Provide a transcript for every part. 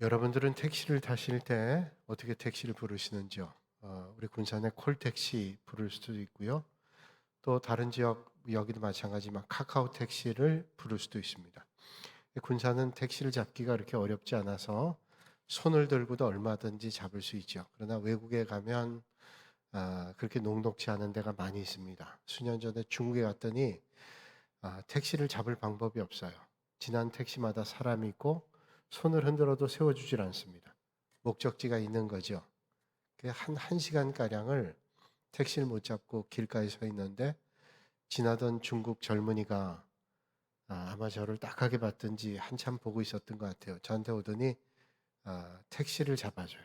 여러분들은 택시를 타실 때 어떻게 택시를 부르시는지요? 우리 군산에 콜택시 부를 수도 있고요. 또 다른 지역 여기도 마찬가지지만 카카오 택시를 부를 수도 있습니다. 군산은 택시를 잡기가 그렇게 어렵지 않아서 손을 들고도 얼마든지 잡을 수 있죠. 그러나 외국에 가면 그렇게 녹록지 않은 데가 많이 있습니다. 수년 전에 중국에 갔더니 택시를 잡을 방법이 없어요. 지난 택시마다 사람이 있고 손을 흔들어도 세워주질 않습니다. 목적지가 있는 거죠. 한 시간가량을 택시를 못 잡고 길가에 서 있는데 지나던 중국 젊은이가 아마 저를 딱하게 봤든지 한참 보고 있었던 것 같아요. 저한테 오더니 택시를 잡아줘요.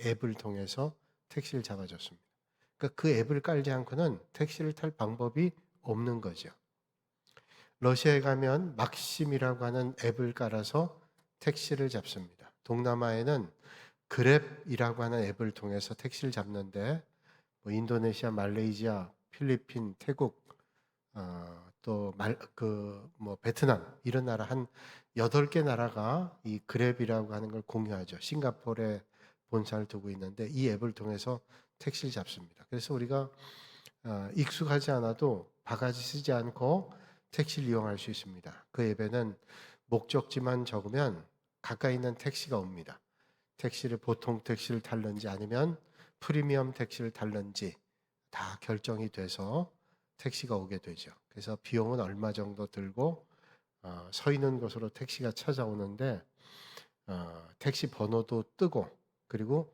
앱을 통해서 택시를 잡아줬습니다. 그러니까 그 앱을 깔지 않고는 택시를 탈 방법이 없는 거죠. 러시아에 가면 막심이라고 하는 앱을 깔아서 택시를 잡습니다. 동남아에는 그랩이라고 하는 앱을 통해서 택시를 잡는데 인도네시아, 말레이시아, 필리핀, 태국, 베트남 이런 나라 한 8개 나라가 이 그랩이라고 하는 걸 공유하죠. 싱가포르에 본사를 두고 있는데 이 앱을 통해서 택시를 잡습니다. 그래서 우리가 익숙하지 않아도 바가지 쓰지 않고 택시를 이용할 수 있습니다. 그 앱에는 목적지만 적으면 가까이 있는 택시가 옵니다. 보통 택시를 탈는지 아니면 프리미엄 택시를 탈는지 다 결정이 돼서 택시가 오게 되죠. 그래서 비용은 얼마 정도 들고 서 있는 곳으로 택시가 찾아오는데 택시 번호도 뜨고 그리고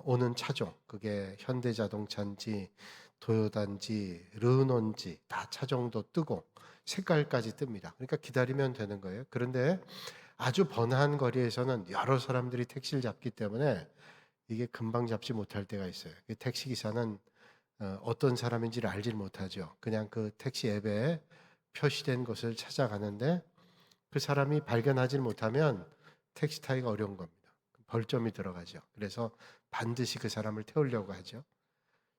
오는 차종 그게 현대자동차인지 도요다인지 르노인지 다 차종도 뜨고 색깔까지 뜹니다. 그러니까 기다리면 되는 거예요. 그런데 아주 번화한 거리에서는 여러 사람들이 택시를 잡기 때문에 이게 금방 잡지 못할 때가 있어요. 택시 기사는 어떤 사람인지를 알질 못하죠. 그냥 그 택시 앱에 표시된 곳을 찾아가는데 그 사람이 발견하지 못하면 택시 타기가 어려운 겁니다. 벌점이 들어가죠. 그래서 반드시 그 사람을 태우려고 하죠.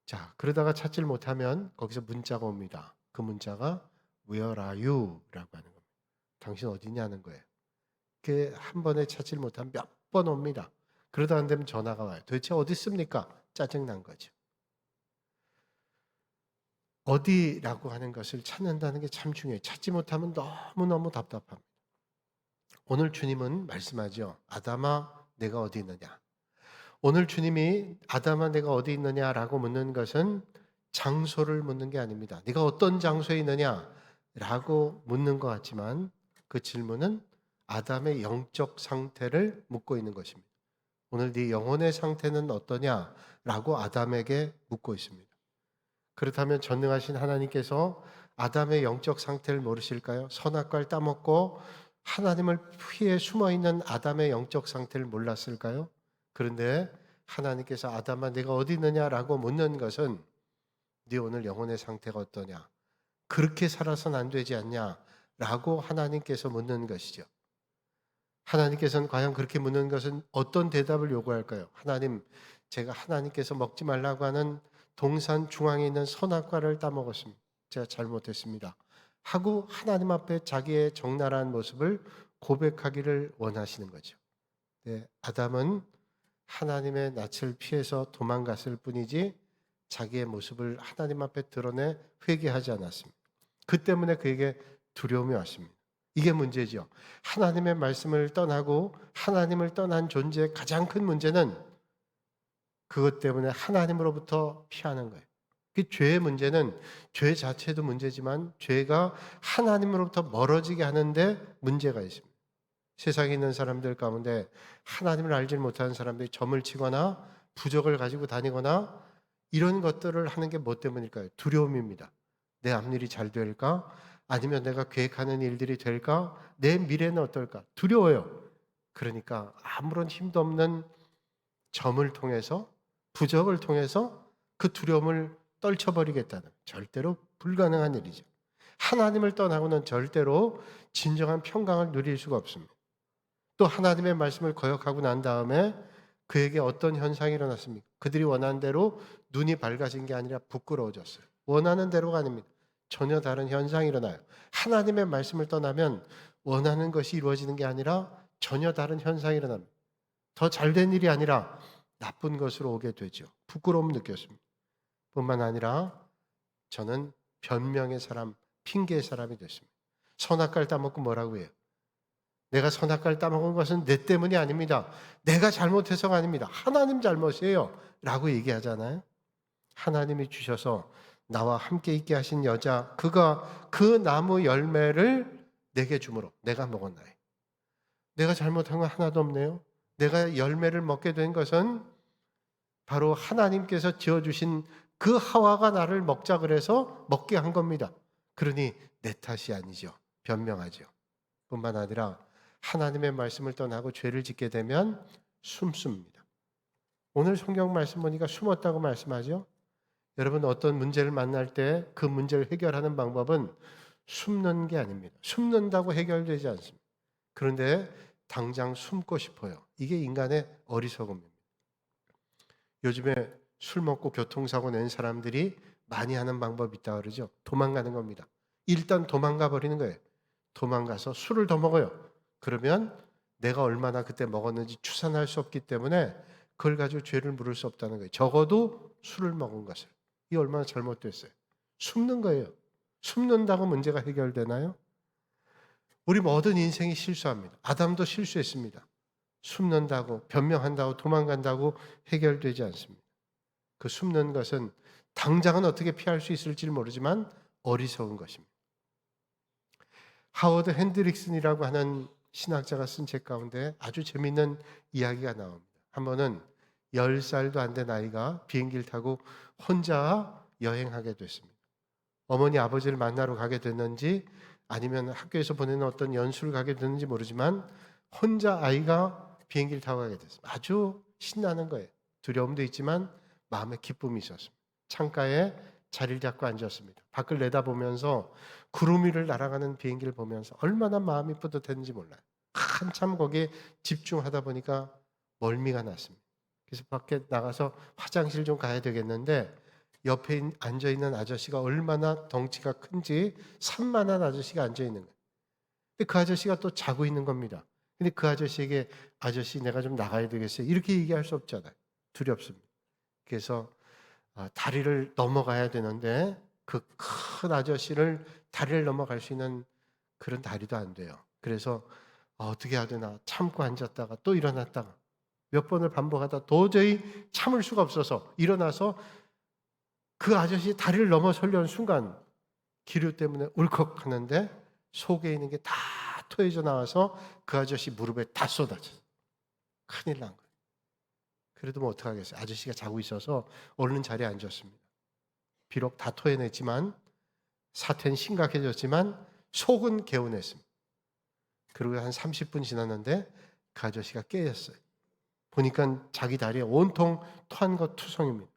자, 그러다가 찾질 못하면 거기서 문자가 옵니다. 그 문자가 Where are you? 라고 하는 겁니다. 당신 어디냐는 거예요. 그 한 번에 찾질 못하면 몇 번 옵니다. 그러다 안 되면 전화가 와요. 도대체 어디 있습니까? 짜증난 거죠. 어디라고 하는 것을 찾는다는 게 참 중요해요. 찾지 못하면 너무너무 답답합니다. 오늘 주님은 말씀하죠. 아담아, 내가 어디 있느냐? 오늘 주님이 아담아, 내가 어디 있느냐라고 묻는 것은 장소를 묻는 게 아닙니다. 네가 어떤 장소에 있느냐라고 묻는 것 같지만 그 질문은 아담의 영적 상태를 묻고 있는 것입니다. 오늘 네 영혼의 상태는 어떠냐라고 아담에게 묻고 있습니다. 그렇다면 전능하신 하나님께서 아담의 영적 상태를 모르실까요? 선악과를 따먹고 하나님을 피해 숨어있는 아담의 영적 상태를 몰랐을까요? 그런데 하나님께서 아담아 네가 어디 있느냐라고 묻는 것은 네 오늘 영혼의 상태가 어떠냐? 그렇게 살아서는 안 되지 않냐라고 하나님께서 묻는 것이죠. 하나님께서는 과연 그렇게 묻는 것은 어떤 대답을 요구할까요? 하나님, 제가 하나님께서 먹지 말라고 하는 동산 중앙에 있는 선악과를 따먹었습니다. 제가 잘못했습니다. 하고 하나님 앞에 자기의 적나라한 모습을 고백하기를 원하시는 거죠. 네, 아담은 하나님의 낯을 피해서 도망갔을 뿐이지 자기의 모습을 하나님 앞에 드러내 회개하지 않았습니다. 그 때문에 그에게 두려움이 왔습니다. 이게 문제죠. 하나님의 말씀을 떠나고 하나님을 떠난 존재의 가장 큰 문제는 그것 때문에 하나님으로부터 피하는 거예요. 그 죄의 문제는 죄 자체도 문제지만 죄가 하나님으로부터 멀어지게 하는데 문제가 있습니다. 세상에 있는 사람들 가운데 하나님을 알지 못하는 사람들이 점을 치거나 부적을 가지고 다니거나 이런 것들을 하는 게 뭐 때문일까요? 두려움입니다. 내 앞일이 잘 될까? 아니면 내가 계획하는 일들이 될까? 내 미래는 어떨까? 두려워요. 그러니까 아무런 힘도 없는 점을 통해서 부적을 통해서 그 두려움을 떨쳐버리겠다는 절대로 불가능한 일이죠. 하나님을 떠나고는 절대로 진정한 평강을 누릴 수가 없습니다. 또 하나님의 말씀을 거역하고 난 다음에 그에게 어떤 현상이 일어났습니까? 그들이 원하는 대로 눈이 밝아진 게 아니라 부끄러워졌어요. 원하는 대로가 아닙니다. 전혀 다른 현상이 일어나요. 하나님의 말씀을 떠나면 원하는 것이 이루어지는 게 아니라 전혀 다른 현상이 일어납니다. 더 잘된 일이 아니라 나쁜 것으로 오게 되죠. 부끄러움 느꼈습니다. 뿐만 아니라 저는 변명의 사람, 핑계의 사람이 됐습니다. 선악과를 따먹고 뭐라고 해요? 내가 선악과를 따먹은 것은 내 때문이 아닙니다. 내가 잘못해서가 아닙니다. 하나님 잘못이에요. 라고 얘기하잖아요. 하나님이 주셔서 나와 함께 있게 하신 여자, 그가 그 나무 열매를 내게 주므로 내가 먹었나요? 내가 잘못한 건 하나도 없네요. 내가 열매를 먹게 된 것은 바로 하나님께서 지어주신 그 하와가 나를 먹자 그래서 먹게 한 겁니다. 그러니 내 탓이 아니죠. 변명하죠. 뿐만 아니라 하나님의 말씀을 떠나고 죄를 짓게 되면 숨습니다. 오늘 성경 말씀 보니까 숨었다고 말씀하죠. 여러분, 어떤 문제를 만날 때 그 문제를 해결하는 방법은 숨는 게 아닙니다. 숨는다고 해결되지 않습니다. 그런데 당장 숨고 싶어요. 이게 인간의 어리석음입니다. 요즘에 술 먹고 교통사고 낸 사람들이 많이 하는 방법이 있다 그러죠. 도망가는 겁니다. 일단 도망가 버리는 거예요. 도망가서 술을 더 먹어요. 그러면 내가 얼마나 그때 먹었는지 추산할 수 없기 때문에 그걸 가지고 죄를 물을 수 없다는 거예요. 적어도 술을 먹은 것을. 이게 얼마나 잘못됐어요. 숨는 거예요. 숨는다고 문제가 해결되나요? 우리 모든 인생이 실수합니다. 아담도 실수했습니다. 숨는다고, 변명한다고, 도망간다고 해결되지 않습니다. 그 숨는 것은 당장은 어떻게 피할 수 있을지 모르지만 어리석은 것입니다. 하워드 핸드릭슨이라고 하는 신학자가 쓴 책 가운데 아주 재미있는 이야기가 나옵니다. 한 번은 10살도 안 된 아이가 비행기를 타고 혼자 여행하게 됐습니다. 어머니 아버지를 만나러 가게 됐는지 아니면 학교에서 보내는 어떤 연수를 가게 됐는지 모르지만 혼자 아이가 비행기를 타고 가게 됐습니다. 아주 신나는 거예요. 두려움도 있지만 마음에 기쁨이 있었습니다. 창가에 자리를 잡고 앉았습니다. 밖을 내다보면서 구름 위를 날아가는 비행기를 보면서 얼마나 마음이 뿌듯했는지 몰라요. 한참 거기에 집중하다 보니까 멀미가 났습니다. 그래서 밖에 나가서 화장실 좀 가야 되겠는데 옆에 앉아있는 아저씨가 얼마나 덩치가 큰지 산만한 아저씨가 앉아있는 거예요. 근데 그 아저씨가 또 자고 있는 겁니다. 근데 그 아저씨에게 아저씨 내가 좀 나가야 되겠어요. 이렇게 얘기할 수 없잖아요. 두렵습니다. 그래서 다리를 넘어가야 되는데 그 큰 아저씨를 다리를 넘어갈 수 있는 그런 다리도 안 돼요. 그래서 어떻게 해야 되나 참고 앉았다가 또 일어났다가 몇 번을 반복하다 도저히 참을 수가 없어서 일어나서 그 아저씨 다리를 넘어서려는 순간 기류 때문에 울컥하는데 속에 있는 게 다 토해져 나와서 그 아저씨 무릎에 다 쏟아졌어요. 큰일 난 거예요. 그래도 뭐 어떡하겠어요. 아저씨가 자고 있어서 얼른 자리에 앉았습니다. 비록 다 토해냈지만 사태는 심각해졌지만 속은 개운했습니다. 그리고 한 30분 지났는데 그 아저씨가 깨졌어요. 보니까 자기 다리에 온통 토한 것 투성입니다.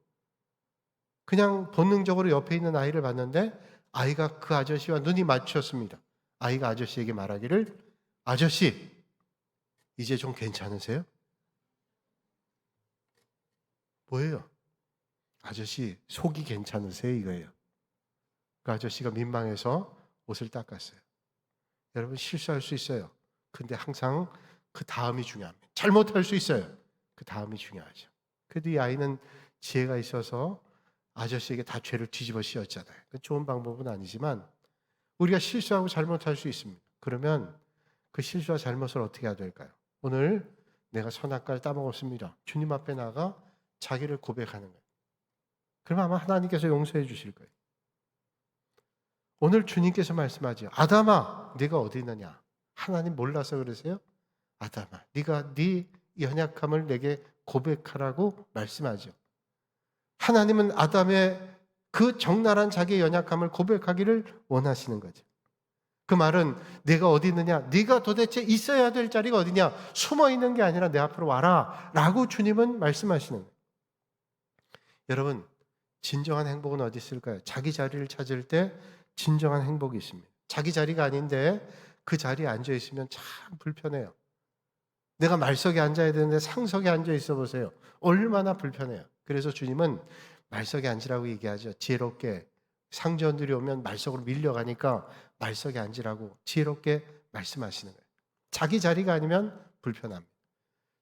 그냥 본능적으로 옆에 있는 아이를 봤는데 아이가 그 아저씨와 눈이 마주쳤습니다. 아이가 아저씨에게 말하기를 아저씨 이제 좀 괜찮으세요? 뭐예요? 아저씨 속이 괜찮으세요? 이거예요. 그 아저씨가 민망해서 옷을 닦았어요. 여러분 실수할 수 있어요. 근데 항상 그 다음이 중요합니다. 잘못할 수 있어요. 그 다음이 중요하죠. 그래도 이 아이는 지혜가 있어서 아저씨에게 다 죄를 뒤집어 씌웠잖아요. 좋은 방법은 아니지만 우리가 실수하고 잘못할 수 있습니다. 그러면 그 실수와 잘못을 어떻게 해야 될까요? 오늘 내가 선악과를 따먹었습니다. 주님 앞에 나가 자기를 고백하는 거예요. 그러면 아마 하나님께서 용서해 주실 거예요. 오늘 주님께서 말씀하죠. 아담아, 네가 어디 있느냐? 하나님 몰라서 그러세요? 아담아, 네가 네 연약함을 내게 고백하라고 말씀하죠. 하나님은 아담의 그 적나라한 자기의 연약함을 고백하기를 원하시는 거죠. 그 말은 네가 어디 있느냐? 네가 도대체 있어야 될 자리가 어디냐? 숨어 있는 게 아니라 내 앞으로 와라 라고 주님은 말씀하시는 거예요. 여러분, 진정한 행복은 어디 있을까요? 자기 자리를 찾을 때 진정한 행복이 있습니다. 자기 자리가 아닌데 그 자리에 앉아 있으면 참 불편해요. 내가 말석에 앉아야 되는데 상석에 앉아 있어 보세요. 얼마나 불편해요. 그래서 주님은 말석에 앉으라고 얘기하죠. 지혜롭게 상전들이 오면 말석으로 밀려가니까 말석에 앉으라고 지혜롭게 말씀하시는 거예요. 자기 자리가 아니면 불편합니다.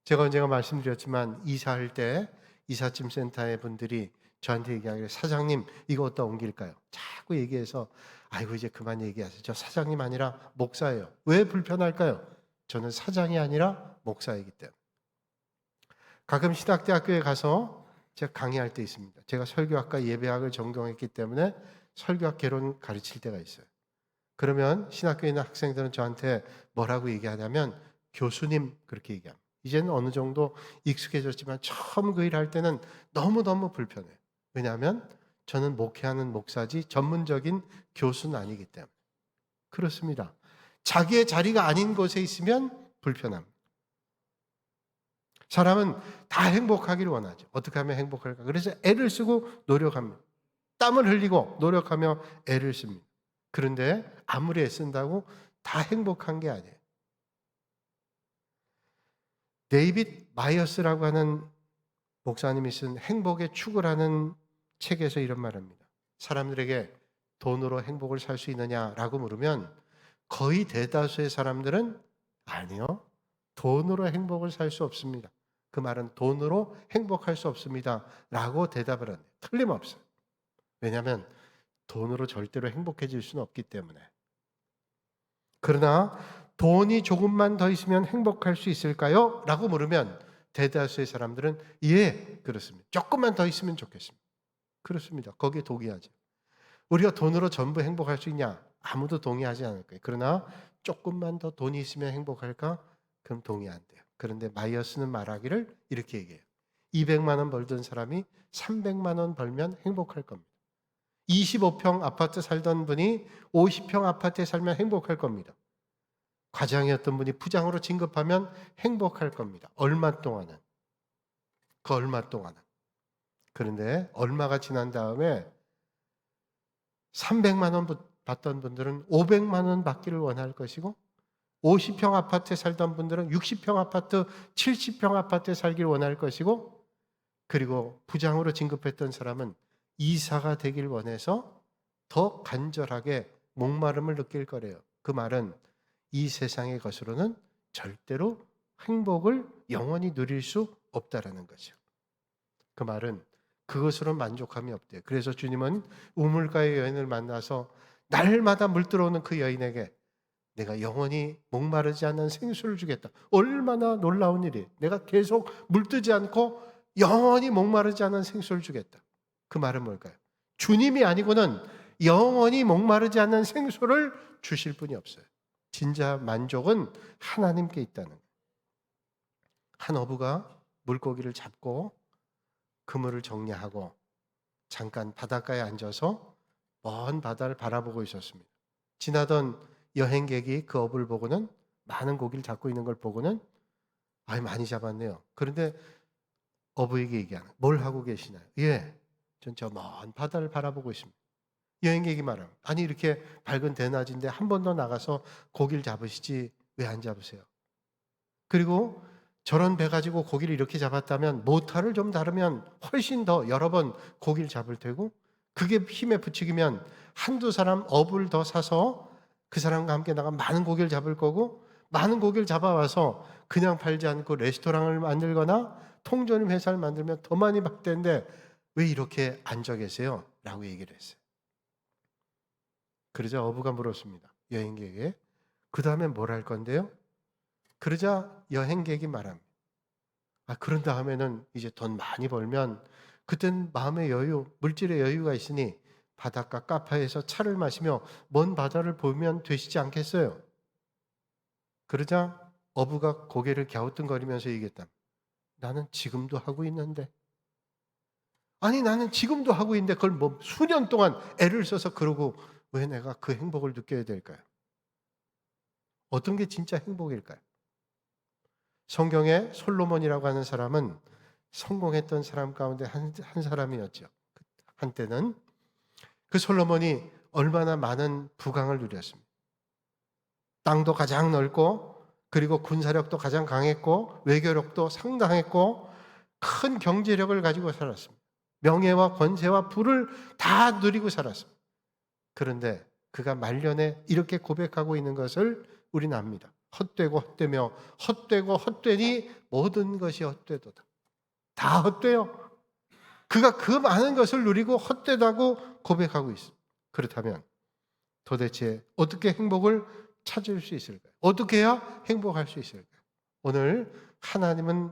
제가 언젠가 말씀드렸지만 이사할 때 이삿짐 센터의 분들이 저한테 얘기하기를 사장님 이거 어디다 옮길까요? 자꾸 얘기해서 아이고 이제 그만 얘기하세요. 저 사장님 아니라 목사예요. 왜 불편할까요? 저는 사장이 아니라 목사이기 때문에. 가끔 신학대학교에 가서 제가 강의할 때 있습니다. 제가 설교학과 예배학을 전공했기 때문에 설교학 개론 가르칠 때가 있어요. 그러면 신학교에 있는 학생들은 저한테 뭐라고 얘기하냐면 교수님 그렇게 얘기합니다. 이제는 어느 정도 익숙해졌지만 처음 그 일할 때는 너무너무 불편해요. 왜냐하면 저는 목회하는 목사지 전문적인 교수는 아니기 때문에. 그렇습니다. 자기의 자리가 아닌 곳에 있으면 불편합니다. 사람은 다 행복하기를 원하죠. 어떻게 하면 행복할까? 그래서 애를 쓰고 노력합니다. 땀을 흘리고 노력하며 애를 씁니다. 그런데 아무리 애쓴다고 다 행복한 게 아니에요. 데이빗 마이어스라고 하는 목사님이 쓴 행복의 축을하는 책에서 이런 말합니다. 사람들에게 돈으로 행복을 살 수 있느냐라고 물으면 거의 대다수의 사람들은 아니요. 돈으로 행복을 살 수 없습니다. 그 말은 돈으로 행복할 수 없습니다. 라고 대답을 합니다. 틀림없어요. 왜냐하면 돈으로 절대로 행복해질 수는 없기 때문에. 그러나 돈이 조금만 더 있으면 행복할 수 있을까요? 라고 물으면 대다수의 사람들은 예, 그렇습니다. 조금만 더 있으면 좋겠습니다. 그렇습니다. 거기에 동의하죠. 우리가 돈으로 전부 행복할 수 있냐? 아무도 동의하지 않을 거예요. 그러나 조금만 더 돈이 있으면 행복할까? 그럼 동의 안 돼요. 그런데 마이어스는 말하기를 이렇게 얘기해요. 200만 원 벌던 사람이 300만 원 벌면 행복할 겁니다. 25평 아파트 살던 분이 50평 아파트에 살면 행복할 겁니다. 과장이었던 분이 부장으로 진급하면 행복할 겁니다. 얼마 동안은. 그 얼마 동안은. 그런데 얼마가 지난 다음에 300만 원 받던 분들은 500만 원 받기를 원할 것이고 50평 아파트에 살던 분들은 60평 아파트, 70평 아파트에 살기를 원할 것이고 그리고 부장으로 진급했던 사람은 이사가 되길 원해서 더 간절하게 목마름을 느낄 거래요. 그 말은 이 세상의 것으로는 절대로 행복을 영원히 누릴 수 없다라는 거죠. 그 말은 그것으로 만족함이 없대요. 그래서 주님은 우물가의 여인을 만나서 날마다 물 들어오는 그 여인에게 내가 영원히 목마르지 않는 생수를 주겠다. 얼마나 놀라운 일이에요. 내가 계속 물 뜨지 않고 영원히 목마르지 않은 생수를 주겠다. 그 말은 뭘까요? 주님이 아니고는 영원히 목마르지 않는 생수를 주실 분이 없어요. 진짜 만족은 하나님께 있다는 거예요. 한 어부가 물고기를 잡고 그물을 정리하고 잠깐 바닷가에 앉아서 먼 바다를 바라보고 있었습니다. 지나던 여행객이 그 어부를 보고는 많은 고기를 잡고 있는 걸 보고는 많이 잡았네요. 그런데 어부에게 얘기하는 뭘 하고 계시나요? 예, 전 저 먼 바다를 바라보고 있습니다. 여행객이 말합니다. 아니 이렇게 밝은 대낮인데 한 번 더 나가서 고기를 잡으시지 왜 안 잡으세요? 그리고 저런 배 가지고 고기를 이렇게 잡았다면 모터를 좀 다르면 훨씬 더 여러 번 고기를 잡을 테고 그게 힘에 부추기면 한두 사람 어부를 더 사서 그 사람과 함께 나가 많은 고기를 잡을 거고 많은 고기를 잡아와서 그냥 팔지 않고 레스토랑을 만들거나 통조림 회사를 만들면 더 많이 받을 텐데 왜 이렇게 앉아 계세요? 라고 얘기를 했어요. 그러자 어부가 물었습니다. 여행객에게. 그 다음에 뭘 할 건데요? 그러자 여행객이 말합니다. 그런 다음에는 이제 돈 많이 벌면 그땐 마음의 여유, 물질의 여유가 있으니 바닷가 카페에서 차를 마시며 먼 바다를 보면 되시지 않겠어요? 그러자 어부가 고개를 갸우뚱거리면서 얘기했다. 나는 지금도 하고 있는데. 아니 나는 지금도 하고 있는데 그걸 뭐 수년 동안 애를 써서 그러고 왜 내가 그 행복을 느껴야 될까요? 어떤 게 진짜 행복일까요? 성경에 솔로몬이라고 하는 사람은 성공했던 사람 가운데 한 사람이었죠. 한때는 그 솔로몬이 얼마나 많은 부강을 누렸습니다. 땅도 가장 넓고 그리고 군사력도 가장 강했고 외교력도 상당했고 큰 경제력을 가지고 살았습니다. 명예와 권세와 부를 다 누리고 살았습니다. 그런데 그가 말년에 이렇게 고백하고 있는 것을 우리는 압니다. 헛되고 헛되며 헛되고 헛되니 모든 것이 헛되도다. 다 헛되요. 그가 그 많은 것을 누리고 헛되다고 고백하고 있습니다. 그렇다면 도대체 어떻게 행복을 찾을 수 있을까요? 어떻게 해야 행복할 수 있을까요? 오늘 하나님은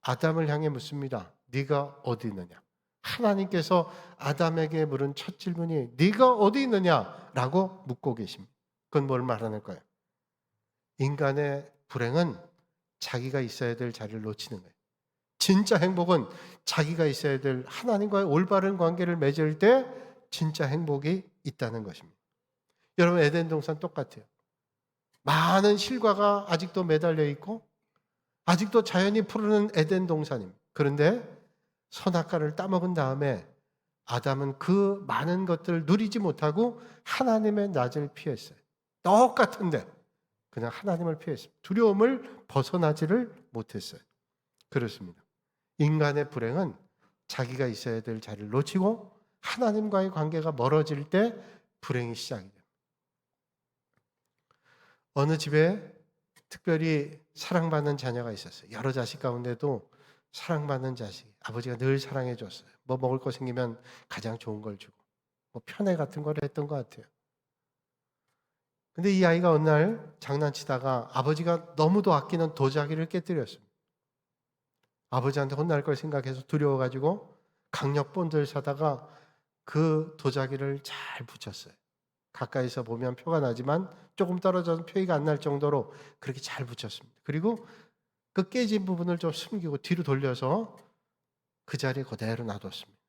아담을 향해 묻습니다. 네가 어디 있느냐? 하나님께서 아담에게 물은 첫 질문이 네가 어디 있느냐라고 묻고 계십니다. 그건 뭘 말하는 거예요? 인간의 불행은 자기가 있어야 될 자리를 놓치는 거예요. 진짜 행복은 자기가 있어야 될 하나님과의 올바른 관계를 맺을 때 진짜 행복이 있다는 것입니다. 여러분, 에덴 동산 똑같아요. 많은 실과가 아직도 매달려 있고 아직도 자연이 푸르는 에덴 동산입니다. 그런데 선악과를 따먹은 다음에 아담은 그 많은 것들을 누리지 못하고 하나님의 낯을 피했어요. 똑같은데 그냥 하나님을 피했습니다. 두려움을 벗어나지를 못했어요. 그렇습니다. 인간의 불행은 자기가 있어야 될 자리를 놓치고 하나님과의 관계가 멀어질 때 불행이 시작이 됩니다. 어느 집에 특별히 사랑받는 자녀가 있었어요. 여러 자식 가운데도 사랑받는 자식, 아버지가 늘 사랑해 줬어요. 뭐 먹을 거 생기면 가장 좋은 걸 주고 뭐 편애 같은 걸 했던 것 같아요. 근데 이 아이가 어느 날 장난치다가 아버지가 너무도 아끼는 도자기를 깨뜨렸습니다. 아버지한테 혼날 걸 생각해서 두려워가지고 강력 본드를 사다가 그 도자기를 잘 붙였어요. 가까이서 보면 표가 나지만 조금 떨어져서 표가 안 날 정도로 그렇게 잘 붙였습니다. 그리고 그 깨진 부분을 좀 숨기고 뒤로 돌려서 그 자리에 그대로 놔뒀습니다.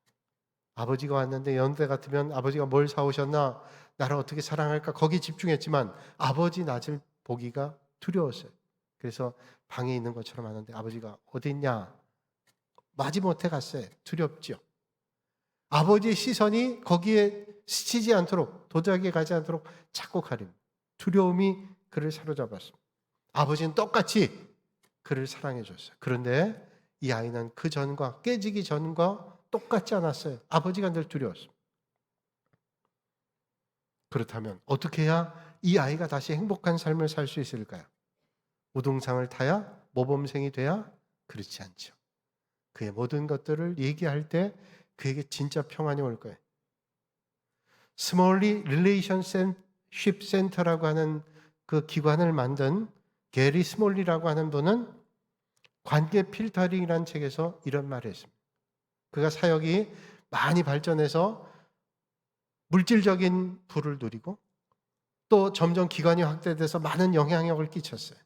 아버지가 왔는데 연대 같으면 아버지가 뭘 사오셨나, 나를 어떻게 사랑할까 거기 집중했지만 아버지 낯을 보기가 두려웠어요. 그래서 방에 있는 것처럼 하는데 아버지가 어디 있냐? 마지못해 갔어요. 두렵죠. 아버지의 시선이 거기에 스치지 않도록, 도자기에 가지 않도록 자꾸 가립니다. 두려움이 그를 사로잡았습니다. 아버지는 똑같이 그를 사랑해 줬어요. 그런데 이 아이는 그 전과, 깨지기 전과 똑같지 않았어요. 아버지가 늘 두려웠습니다. 그렇다면 어떻게 해야 이 아이가 다시 행복한 삶을 살 수 있을까요? 우등상을 타야? 모범생이 돼야? 그렇지 않죠. 그의 모든 것들을 얘기할 때 그에게 진짜 평안이 올 거예요. 스몰리 릴레이션십 센터라고 하는 그 기관을 만든 게리 스몰리라고 하는 분은 관계 필터링이라는 책에서 이런 말을 했습니다. 그가 사역이 많이 발전해서 물질적인 부를 누리고 또 점점 기관이 확대돼서 많은 영향력을 끼쳤어요.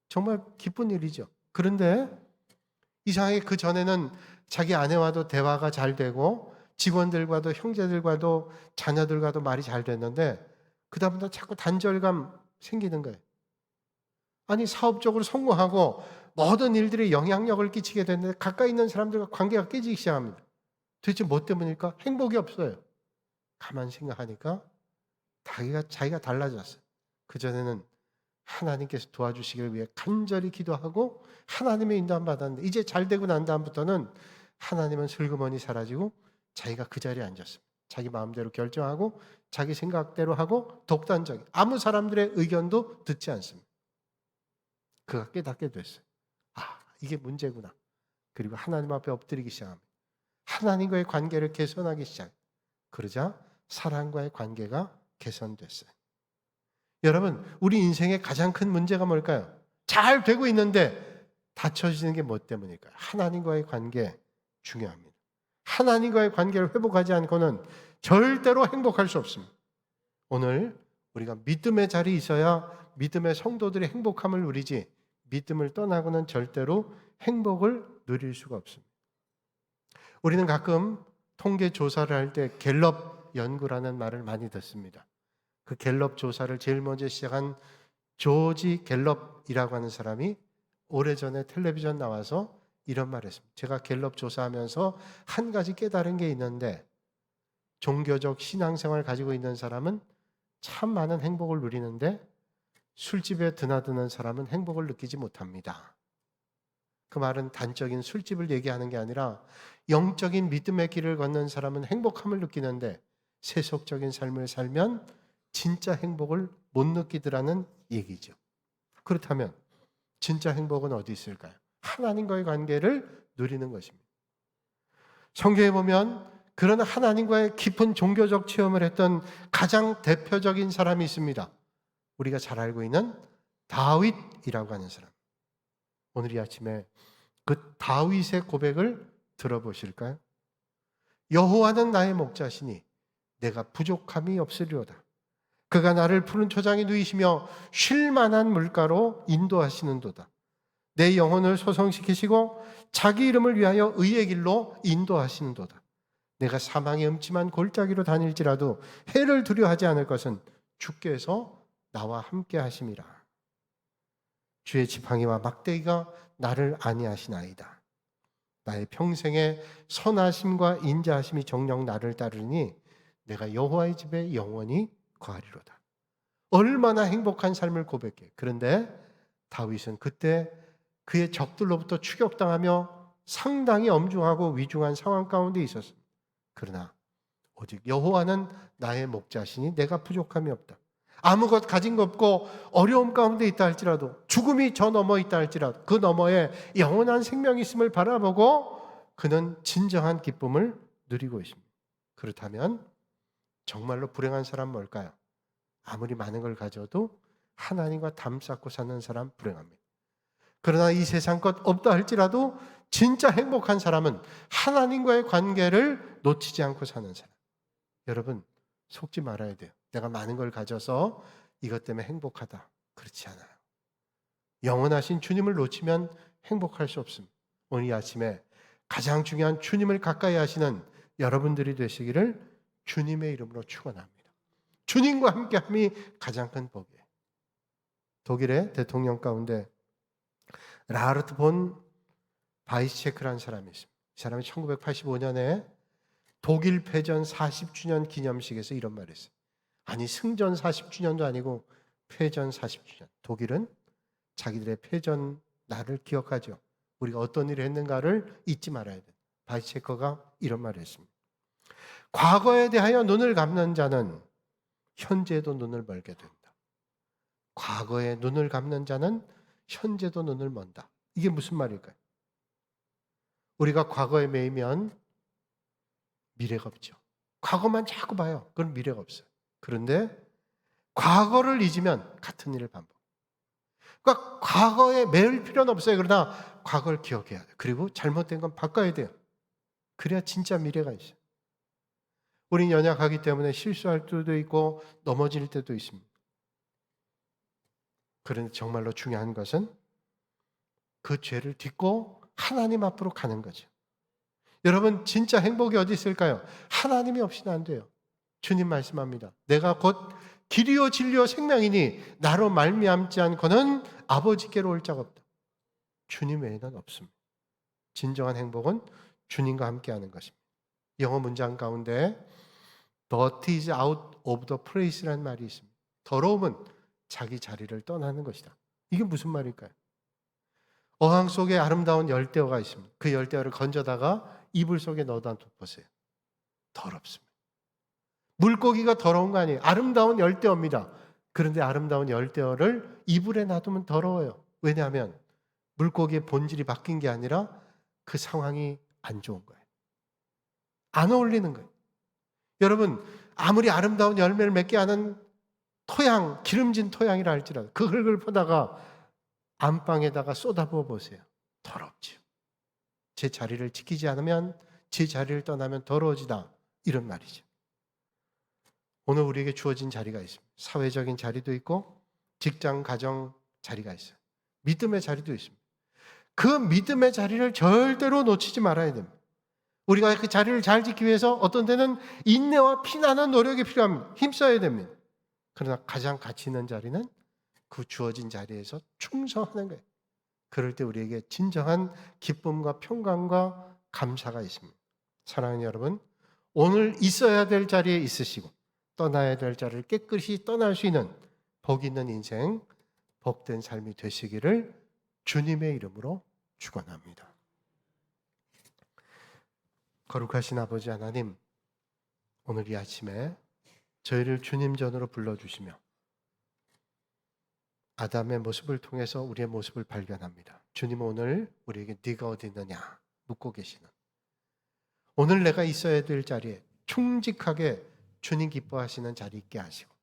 정말 기쁜 일이죠. 그런데 이상하게 그 전에는 자기 아내와도 대화가 잘 되고 직원들과도 형제들과도 자녀들과도 말이 잘 됐는데 그다음부터 자꾸 단절감 생기는 거예요. 아니 사업적으로 성공하고 모든 일들이 영향력을 끼치게 됐는데 가까이 있는 사람들과 관계가 깨지기 시작합니다. 도대체 뭐 때문일까? 행복이 없어요. 가만히 생각하니까 자기가 달라졌어요. 그전에는 하나님께서 도와주시기를 위해 간절히 기도하고 하나님의 인도함 받았는데 이제 잘 되고 난 다음부터는 하나님은 슬그머니 사라지고 자기가 그 자리에 앉았습니다. 자기 마음대로 결정하고 자기 생각대로 하고 독단적인 아무 사람들의 의견도 듣지 않습니다. 그가 깨닫게 됐어요. 아, 이게 문제구나. 그리고 하나님 앞에 엎드리기 시작합니다. 하나님과의 관계를 개선하기 시작해요. 그러자 사랑과의 관계가 개선됐어요. 여러분, 우리 인생의 가장 큰 문제가 뭘까요? 잘 되고 있는데 닫혀지는 게 뭐 때문일까요? 하나님과의 관계 중요합니다. 하나님과의 관계를 회복하지 않고는 절대로 행복할 수 없습니다. 오늘 우리가 믿음의 자리에 있어야 믿음의 성도들이 행복함을 누리지 믿음을 떠나고는 절대로 행복을 누릴 수가 없습니다. 우리는 가끔 통계 조사를 할 때 갤럽 연구라는 말을 많이 듣습니다. 그 갤럽 조사를 제일 먼저 시작한 조지 갤럽이라고 하는 사람이 오래전에 텔레비전 나와서 이런 말을 했습니다. 제가 갤럽 조사하면서 한 가지 깨달은 게 있는데 종교적 신앙생활을 가지고 있는 사람은 참 많은 행복을 누리는데 술집에 드나드는 사람은 행복을 느끼지 못합니다. 그 말은 단적인 술집을 얘기하는 게 아니라 영적인 믿음의 길을 걷는 사람은 행복함을 느끼는데 세속적인 삶을 살면 진짜 행복을 못 느끼더라는 얘기죠. 그렇다면 진짜 행복은 어디 있을까요? 하나님과의 관계를 누리는 것입니다. 성경에 보면 그런 하나님과의 깊은 종교적 체험을 했던 가장 대표적인 사람이 있습니다. 우리가 잘 알고 있는 다윗이라고 하는 사람. 오늘 이 아침에 그 다윗의 고백을 들어보실까요? 여호와는 나의 목자시니 내가 부족함이 없으리로다. 그가 나를 푸른 초장에 누이시며 쉴 만한 물가로 인도하시는도다. 내 영혼을 소성시키시고 자기 이름을 위하여 의의 길로 인도하시는도다. 내가 사망의 음침한 골짜기로 다닐지라도 해를 두려워하지 않을 것은 주께서 나와 함께 하심이라. 주의 지팡이와 막대기가 나를 안위하시나이다. 나의 평생의 선하심과 인자하심이 정녕 나를 따르니 내가 여호와의 집에 영원히 거하리로다. 얼마나 행복한 삶을 고백해. 그런데 다윗은 그때 그의 적들로부터 추격당하며 상당히 엄중하고 위중한 상황 가운데 있었습니다. 그러나 오직 여호와는 나의 목자시니 내가 부족함이 없다. 아무것 가진 것 없고 어려움 가운데 있다 할지라도, 죽음이 저 너머 있다 할지라도 그 너머에 영원한 생명이 있음을 바라보고 그는 진정한 기쁨을 누리고 있습니다. 그렇다면 정말로 불행한 사람 뭘까요? 아무리 많은 걸 가져도 하나님과 담 쌓고 사는 사람 불행합니다. 그러나 이 세상 것 없다 할지라도 진짜 행복한 사람은 하나님과의 관계를 놓치지 않고 사는 사람. 여러분, 속지 말아야 돼요. 내가 많은 걸 가져서 이것 때문에 행복하다. 그렇지 않아요. 영원하신 주님을 놓치면 행복할 수 없습니다. 오늘 이 아침에 가장 중요한 주님을 가까이 하시는 여러분들이 되시기를 주님의 이름으로 축원합니다. 주님과 함께함이 가장 큰 복이에요. 독일의 대통령 가운데 라르트 본 바이스체크라는 사람이 있습니다. 이 사람이 1985년에 독일 패전 40주년 기념식에서 이런 말을 했어요. 아니, 승전 40주년도 아니고 패전 40주년. 독일은 자기들의 패전 날을 기억하죠. 우리가 어떤 일을 했는가를 잊지 말아야 돼요. 바이체커가 이런 말을 했습니다. 과거에 대하여 눈을 감는 자는 현재도 눈을 멀게 된다. 과거에 눈을 감는 자는 현재도 눈을 먼다. 이게 무슨 말일까요? 우리가 과거에 매이면 미래가 없죠. 과거만 자꾸 봐요. 그럼 미래가 없어요. 그런데 과거를 잊으면 같은 일을 반복. 그러니까 과거에 매일 필요는 없어요. 그러나 과거를 기억해야 돼요. 그리고 잘못된 건 바꿔야 돼요. 그래야 진짜 미래가 있어요. 우린 연약하기 때문에 실수할 때도 있고 넘어질 때도 있습니다. 그런데 정말로 중요한 것은 그 죄를 딛고 하나님 앞으로 가는 거죠. 여러분, 진짜 행복이 어디 있을까요? 하나님이 없이는 안 돼요. 주님 말씀합니다. 내가 곧 길이요 진리요 생명이니 나로 말미암지 않고는 아버지께로 올 자가 없다. 주님 외에는 없습니다. 진정한 행복은 주님과 함께하는 것입니다. 영어 문장 가운데 dirt is out of the place라는 말이 있습니다. 더러움은 자기 자리를 떠나는 것이다. 이게 무슨 말일까요? 어항 속에 아름다운 열대어가 있습니다. 그 열대어를 건져다가 이불 속에 넣어다 보세요. 더럽습니다. 물고기가 더러운 거 아니에요. 아름다운 열대어입니다. 그런데 아름다운 열대어를 이불에 놔두면 더러워요. 왜냐하면 물고기의 본질이 바뀐 게 아니라 그 상황이 안 좋은 거예요. 안 어울리는 거예요. 여러분, 아무리 아름다운 열매를 맺게 하는 토양, 기름진 토양이라 할지라도 그 흙을 퍼다가 안방에다가 쏟아부어 보세요. 더럽지요. 제 자리를 지키지 않으면, 제 자리를 떠나면 더러워지다. 이런 말이죠. 오늘 우리에게 주어진 자리가 있습니다. 사회적인 자리도 있고 직장, 가정 자리가 있어요. 믿음의 자리도 있습니다. 그 믿음의 자리를 절대로 놓치지 말아야 됩니다. 우리가 그 자리를 잘 지키기 위해서 어떤 때는 인내와 피나는 노력이 필요합니다. 힘써야 됩니다. 그러나 가장 가치 있는 자리는 그 주어진 자리에서 충성하는 거예요. 그럴 때 우리에게 진정한 기쁨과 평강과 감사가 있습니다. 사랑하는 여러분, 오늘 있어야 될 자리에 있으시고 떠나야 될 자리를 깨끗이 떠날 수 있는 복 있는 인생, 복된 삶이 되시기를 주님의 이름으로 축원합니다. 거룩하신 아버지 하나님, 오늘 이 아침에 저희를 주님 전으로 불러주시며 아담의 모습을 통해서 우리의 모습을 발견합니다. 주님은 오늘 우리에게 네가 어디 있느냐 묻고 계시는, 오늘 내가 있어야 될 자리에 충직하게 주님 기뻐하시는 자리 있게 하시고,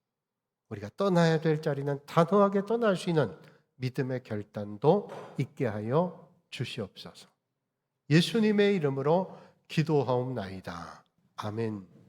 우리가 떠나야 될 자리는 단호하게 떠날 수 있는 믿음의 결단도 있게 하여 주시옵소서. 예수님의 이름으로 기도하옵나이다. 아멘.